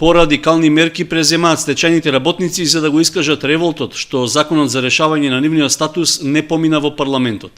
Порадикални мерки преземаат стечајните работници за да го искажат револтот што законот за решавање на нивниот статус не помина во парламентот.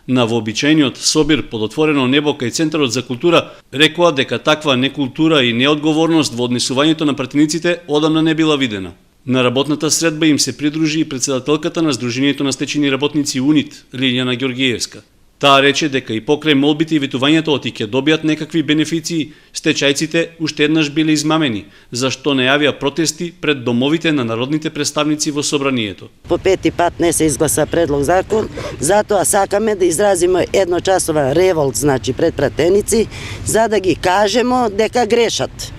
На вообичаениот собир под отворено небо кај Центарот за култура рекоа дека таква некултура и неодговорност во однесувањето на пратениците одамна не била видена. На работната средба им се придружи и председателката на Сдруженијето на стечени работници УНИТ, Лилјана Ѓоргиевска. Таа рече дека и покрај молбите и ветувањето оти ќе добијат некакви бенефиции, стечајците уште еднаш биле измамени, зашто не јавија протести пред домовите на народните представници во собранието. По пети пат не се изгласа предлог закон, затоа сакаме да изразиме едночасова револт, значи пред пратеници, за да ги кажемо дека грешат.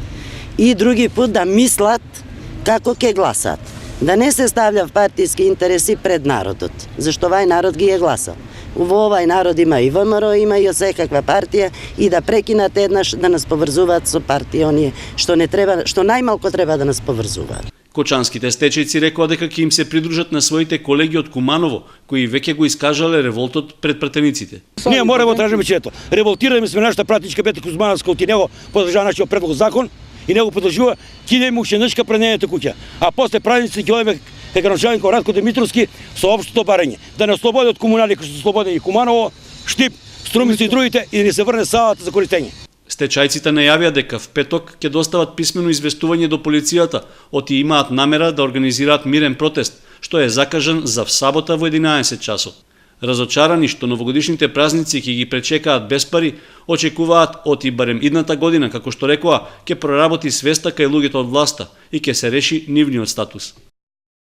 И други пут да мислат како ќе гласат. Да не се ставља партиски интереси пред народот, зашто овај народ ги е гласал. Во овај народ има и ВМРО, има и секаква партија и да прекинат еднаш да нас поврзуваат со партија оние што не треба, што најмалку треба да нас поврзуваат. Кочанските стечајци рекоа дека ќе им се придружат на своите колеги од Куманово, кои веќе го искажале револтот пред пратениците. Ние морамо тражиме чето. Револтираме сме нашата пратничка Петка Кузмановска, оти него подржа нашиот предлог закон и него подржува, киде му шенешка пред нејата куќа. А после празници ќе одиме кај градоначалникот Радко Димитровски со општото барање. Да не ослободи од комунали кои се слободени и Куманово, Штип, Струмица и другите и да не се врне салата за користење. Стечајците најавија дека в петок ќе достават писмено известување до полицијата, оти имаат намера да организираат мирен протест, што е закажан за сабота во 11 часот. Разочарани што новогодишните празници ќе ги пречекаат без пари, очекуваат оти барем идната година, како што рекоа, ќе проработи свеста кај луѓето од власта и ќе се реши нивниот статус.